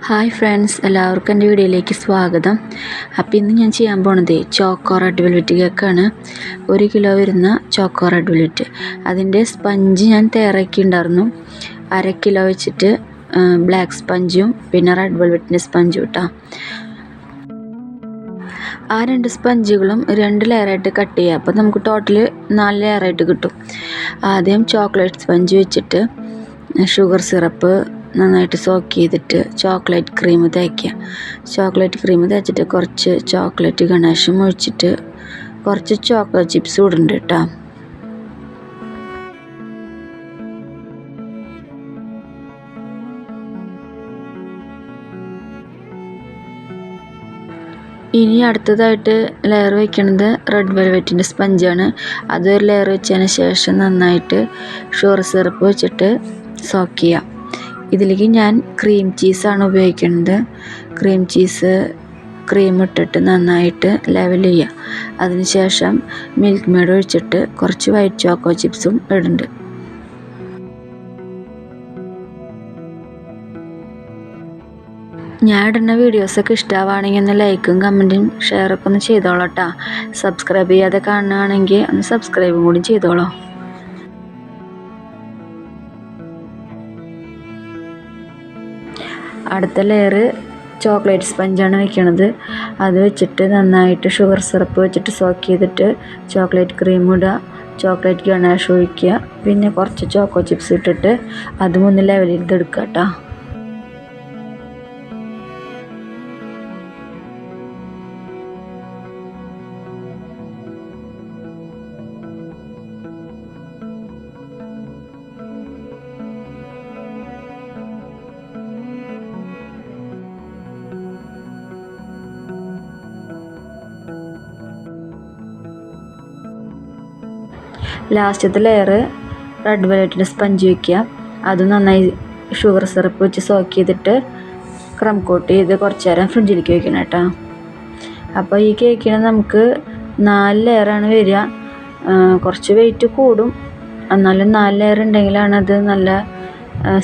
Hi friends, എല്ലാവർക്കും എൻ്റെ വീഡിയോയിലേക്ക് സ്വാഗതം. അപ്പോൾ ഇന്ന് ഞാൻ ചെയ്യാൻ പോണത് ചോക്കോ റെഡ് വെൽവെറ്റ് കേക്കാണ്. 1 കിലോ വരുന്ന ചോക്കോ റെഡ് വെൽവെറ്റ്. അതിൻ്റെ സ്പഞ്ച് ഞാൻ തയ്യാറാക്കിയിട്ടുണ്ടായിരുന്നു. 1/2 കിലോ വെച്ചിട്ട് ബ്ലാക്ക് സ്പഞ്ചും പിന്നെ റെഡ് വെൽവെറ്റിൻ്റെ സ്പഞ്ചും ഇട്ടാ. ആ 2 സ്പഞ്ചുകളും 2 ലെയറായിട്ട് കട്ട് ചെയ്യുക. അപ്പോൾ നമുക്ക് ടോട്ടൽ 4 ലെയറായിട്ട് കിട്ടും. ആദ്യം ചോക്ലേറ്റ് സ്പഞ്ച് വെച്ചിട്ട് ഷുഗർ സിറപ്പ് നന്നായിട്ട് സോക്ക് ചെയ്തിട്ട് ചോക്ലേറ്റ് ക്രീം തേക്കുക. ചോക്ലേറ്റ് ക്രീം തേച്ചിട്ട് കുറച്ച് ചോക്ലേറ്റ് ഗണേഷും ഒഴിച്ചിട്ട് കുറച്ച് ചോക്കോ ചിപ്സ് ഇടുന്നുണ്ട് കേട്ടോ. ഇനി അടുത്തതായിട്ട് ലെയർ വയ്ക്കുന്നത് റെഡ് വെൽവെറ്റിൻ്റെ സ്പഞ്ചാണ്. അതൊരു ലെയർ വെച്ചതിന് ശേഷം നന്നായിട്ട് ഷുഗർ സിറപ്പ് വെച്ചിട്ട് സോക്ക് ചെയ്യാം. ഇതിലേക്ക് ഞാൻ ക്രീം ചീസാണ് ഉപയോഗിക്കുന്നത്. ക്രീം ഇട്ടിട്ട് നന്നായിട്ട് ലെവൽ ചെയ്യുക. അതിനുശേഷം മിൽക്ക് മെയ്ഡ് ഒഴിച്ചിട്ട് കുറച്ച് വൈറ്റ് ചോക്കോ ചിപ്സും ഇടുന്നുണ്ട്. ഞാൻ ഇടുന്ന വീഡിയോസൊക്കെ ഇഷ്ടമാവുകയാണെങ്കിൽ ഒന്ന് ലൈക്കും കമൻറ്റും ഷെയറൊക്കെ ഒന്ന് ചെയ്തോളൂ കേട്ടോ. സബ്സ്ക്രൈബ് ചെയ്യാതെ കാണുകയാണെങ്കിൽ ഒന്ന് സബ്സ്ക്രൈബും കൂടി ചെയ്തോളൂ. അടുത്ത ലെയർ ചോക്ലേറ്റ് സ്പഞ്ചാണ് വെക്കണത്. അത് വെച്ചിട്ട് നന്നായിട്ട് ഷുഗർ സിറപ്പ് വെച്ചിട്ട് സോക്ക് ചെയ്തിട്ട് ചോക്ലേറ്റ് ക്രീം ഇടുക, ചോക്ലേറ്റ് ഗണേഷ് ഒഴിക്കുക, പിന്നെ കുറച്ച് ചോക്കോ ചിപ്സ് ഇട്ടിട്ട് അതും ഒന്ന് ലെവൽ ചെയ്തെടുക്കുക കേട്ടോ. ലാസ്റ്റത്തെ ലെയർ റെഡ് വെൽവെറ്റിൻ്റെ സ്പഞ്ച് വയ്ക്കുക. അത് നന്നായി ഷുഗർ സിറപ്പ് വെച്ച് സോക്ക് ചെയ്തിട്ട് ക്രം കോട്ട് ചെയ്ത് കുറച്ച് നേരം ഫ്രിഡ്ജിലേക്ക് വയ്ക്കണം കേട്ടോ. അപ്പോൾ ഈ കേക്കിന് നമുക്ക് 4 ലെയറാണ് വരിക. കുറച്ച് വെയിറ്റ് കൂടും, എന്നാലും 4 ലെയർ ഉണ്ടെങ്കിലാണ് അത് നല്ല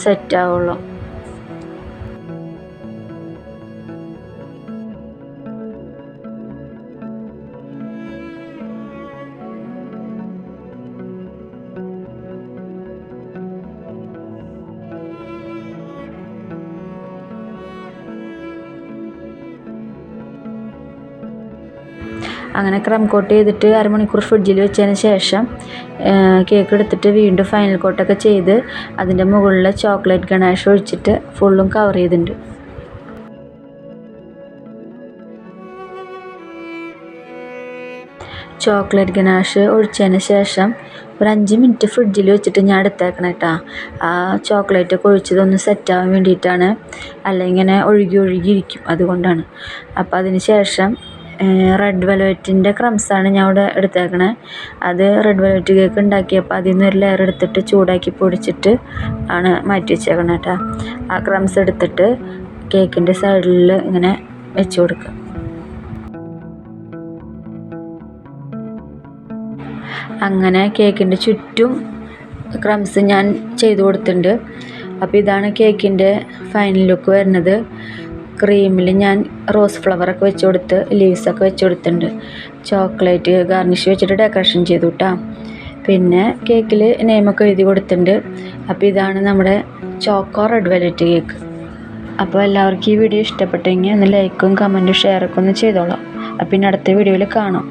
സെറ്റ് ആവുള്ളൂ. അങ്ങനെ ക്രം കോട്ട് ചെയ്തിട്ട് അരമണിക്കൂർ ഫ്രിഡ്ജിൽ വെച്ചതിന് ശേഷം കേക്ക് എടുത്തിട്ട് വീണ്ടും ഫൈനൽ കോട്ടൊക്കെ ചെയ്ത് അതിൻ്റെ മുകളിൽ ചോക്ലേറ്റ് ഗണേഷ് ഒഴിച്ചിട്ട് ഫുള്ളും കവർ ചെയ്തിട്ടുണ്ട്. ചോക്ലേറ്റ് ഗണേഷ് ഒഴിച്ചതിന് ശേഷം ഒരു 5 മിനിറ്റ് ഫ്രിഡ്ജിൽ വെച്ചിട്ട് ഞാൻ എടുത്തേക്കണം കേട്ടോ. ആ ചോക്ലേറ്റൊക്കെ ഒഴിച്ചതൊന്ന് സെറ്റാവാൻ വേണ്ടിയിട്ടാണ്, അല്ലെങ്കിൽ ഇങ്ങനെ ഒഴുകിയിരിക്കും, അതുകൊണ്ടാണ്. അപ്പോൾ അതിന് ശേഷം റെഡ് വെൽവെറ്റിൻ്റെ ക്രംസാണ് ഞാൻ ഇവിടെ എടുത്തേക്കണേ. അത് റെഡ് വെൽവെറ്റ് കേക്ക് ഉണ്ടാക്കിയപ്പോൾ അതിൽ നിന്ന് ഒരു ലെയർ എടുത്തിട്ട് ചൂടാക്കി പൊടിച്ചിട്ട് ആണ് മാറ്റി വെച്ചേക്കണേ കേട്ടോ. ആ ക്രംസ് എടുത്തിട്ട് കേക്കിൻ്റെ സൈഡിൽ ഇങ്ങനെ വെച്ച് കൊടുക്കുക. അങ്ങനെ കേക്കിൻ്റെ ചുറ്റും ക്രംസ് ഞാൻ ചെയ്ത് കൊടുത്തിട്ടുണ്ട്. അപ്പോൾ ഇതാണ് കേക്കിൻ്റെ ഫൈനൽ ലുക്ക് വരുന്നത്. ക്രീമിൽ ഞാൻ റോസ് ഫ്ലവറൊക്കെ വെച്ച് കൊടുത്ത് ലീവ്സൊക്കെ വെച്ച് കൊടുത്തിട്ടുണ്ട്. ചോക്ലേറ്റ് ഗാർണിഷ് വെച്ചിട്ട് ഡെക്കറേഷൻ ചെയ്തു കേട്ടോ. പിന്നെ കേക്കിൽ നെയിമൊക്കെ എഴുതി കൊടുത്തിട്ടുണ്ട്. അപ്പോൾ ഇതാണ് നമ്മുടെ ചോക്കോ റെഡ് വെൽവെറ്റ് കേക്ക്. അപ്പോൾ എല്ലാവർക്കും ഈ വീഡിയോ ഇഷ്ടപ്പെട്ടെങ്കിൽ ഒന്ന് ലൈക്കും കമൻറ്റും ഷെയറൊക്കെ ഒന്ന് ചെയ്തോളാം. അപ്പോൾ പിന്നെ അടുത്ത വീഡിയോയിൽ കാണാം.